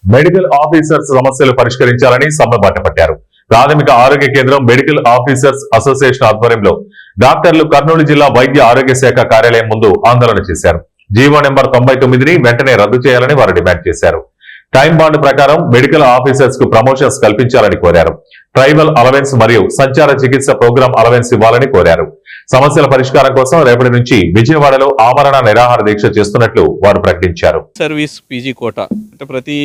Medical officers సమస్యలు పరిష్కరించాలని సమ్మె బాటపట్టారు. ప్రాథమిక ఆరోగ్య కేంద్రం మెడికల్ ఆఫీసర్స్ అసోసియేషన్ ఆధ్వర్యంలో డాక్టర్లు కర్నూలు జిల్లా వైద్య ఆరోగ్య శాఖ కార్యాలయం ముందు ఆందోళన చేశారు. జీవో నెంబర్ 99ని వెంటనే రద్దు చేయాలని వారు డిమాండ్ చేశారు. టైం బాండ్ ప్రకారం మెడికల్ ఆఫీసర్స్ కు ప్రమోషన్స్ కల్పించాలని కోరారు. ట్రైబల్ అలవెన్స్ మరియు సంచార చికిత్స ప్రోగ్రాం అలవెన్స్ ఇవ్వాలని కోరారు. సమస్యల పరిష్కారం కోసం రేపటి నుంచి విజయవాడలో ఆమరణ నిరాహార దీక్ష చేస్తున్నట్లు వారు ప్రకటించారు. సర్వీస్ పీజీ కోటా అంటే ప్రతి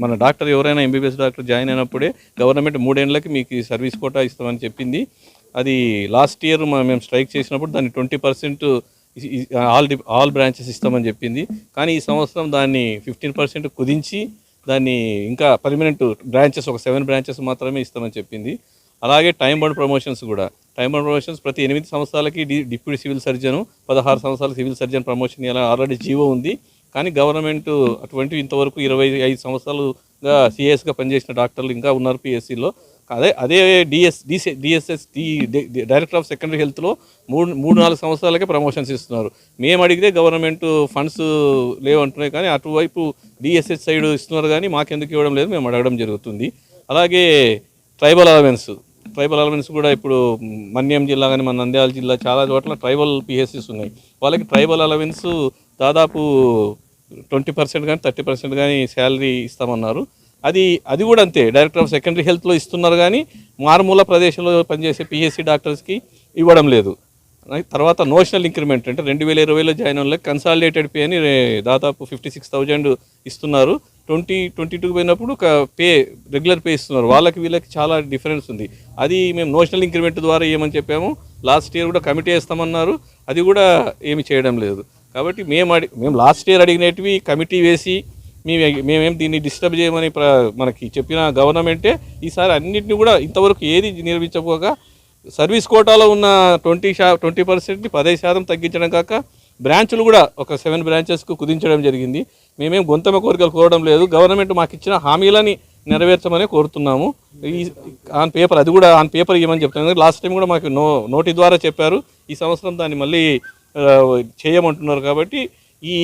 మన డాక్టర్ ఎవరైనా ఎంబీబీఎస్ డాక్టర్ జాయిన్ అయినప్పుడే గవర్నమెంట్ 3 ఏళ్లకి మీకు సర్వీస్ కోటా ఇస్తామని చెప్పింది. అది లాస్ట్ ఇయర్ మేము స్ట్రైక్ చేసినప్పుడు దాన్ని 20% ఆల్ బ్రాంచెస్ ఇస్తామని చెప్పింది. కానీ ఈ సంవత్సరం దాన్ని 15% కుదించి దాన్ని ఇంకా పర్మనెంట్ బ్రాంచెస్ ఒక 7 బ్రాంచెస్ మాత్రమే ఇస్తామని చెప్పింది. అలాగే టైం బౌండ్ ప్రమోషన్స్ కూడా ప్రతి 8 సంవత్సరాలకి డిప్యూటీ సివిల్ సర్జన్, 16 సంవత్సరాల సివిల్ సర్జన్ ప్రమోషన్ ఇలా ఆల్రెడీ జీవో ఉంది. కానీ గవర్నమెంట్ అటువంటి ఇంతవరకు 25 సంవత్సరాలుగా సిఎస్గా పనిచేసిన డాక్టర్లు ఇంకా ఉన్నారు పిఎస్సిలో. అదే డిఎస్ఎస్ డైరెక్టర్ ఆఫ్ సెకండరీ హెల్త్లో 3-4 సంవత్సరాలకే ప్రమోషన్స్ ఇస్తున్నారు. మేము అడిగితే గవర్నమెంట్ ఫండ్స్ లేవంటున్నాయి, కానీ అటువైపు డిఎస్ఎస్ సైడ్ ఇస్తున్నారు, కానీ మాకెందుకు ఇవ్వడం లేదు మేము అడగడం జరుగుతుంది. అలాగే ట్రైబల్ అలవెన్స్ కూడా ఇప్పుడు మన్యం జిల్లా కానీ మన నంద్యాల జిల్లా చాలా చోట్ల ట్రైబల్ పిహెచ్సిస్ ఉన్నాయి. వాళ్ళకి ట్రైబల్ అలవెన్స్ దాదాపు 20% కానీ 30% కానీ శాలరీ ఇస్తామన్నారు. అది కూడా అంతే, డైరెక్టర్ ఆఫ్ సెకండరీ హెల్త్లో ఇస్తున్నారు, కానీ మారుమూల ప్రదేశంలో పనిచేసే పిహెచ్సి డాక్టర్స్కి ఇవ్వడం లేదు. తర్వాత నోషనల్ ఇంక్రిమెంట్ అంటే 2020లో జాయిన్ వాళ్ళకి కన్సాలిడేటెడ్ పే అని దాదాపు 56,000 ఇస్తున్నారు. 2022 పోయినప్పుడు పే రెగ్యులర్ పే ఇస్తున్నారు. వీళ్ళకి చాలా డిఫరెన్స్ ఉంది. అది మేము నోషనల్ ఇంక్రిమెంట్ ద్వారా ఏమని చెప్పాము. లాస్ట్ ఇయర్ కూడా కమిటీ వేస్తామన్నారు, అది కూడా ఏమి చేయడం లేదు. కాబట్టి మేము లాస్ట్ ఇయర్ అడిగినవి కమిటీ వేసి మేమేం దీన్ని డిస్టర్బ్ చేయమని మనకి చెప్పిన గవర్నమెంటే ఈసారి అన్నింటినీ కూడా ఇంతవరకు ఏది నిర్మించకపోగా సర్వీస్ కోటాలో ఉన్న 20%ని 15% తగ్గించడం కాక బ్రాంచులు కూడా ఒక 7 బ్రాంచెస్కు కుదించడం జరిగింది. మేమేం గొంతమ కోరికలు కోరడం లేదు. గవర్నమెంట్ మాకు ఇచ్చిన హామీలని నెరవేర్చమని కోరుతున్నాము. ఆన్ పేపర్ ఇవ్వమని చెప్తున్నాను. లాస్ట్ టైం కూడా మాకు నోటి ద్వారా చెప్పారు. ఈ సంవత్సరం దాన్ని మళ్ళీ చేయమంటున్నారు. కాబట్టి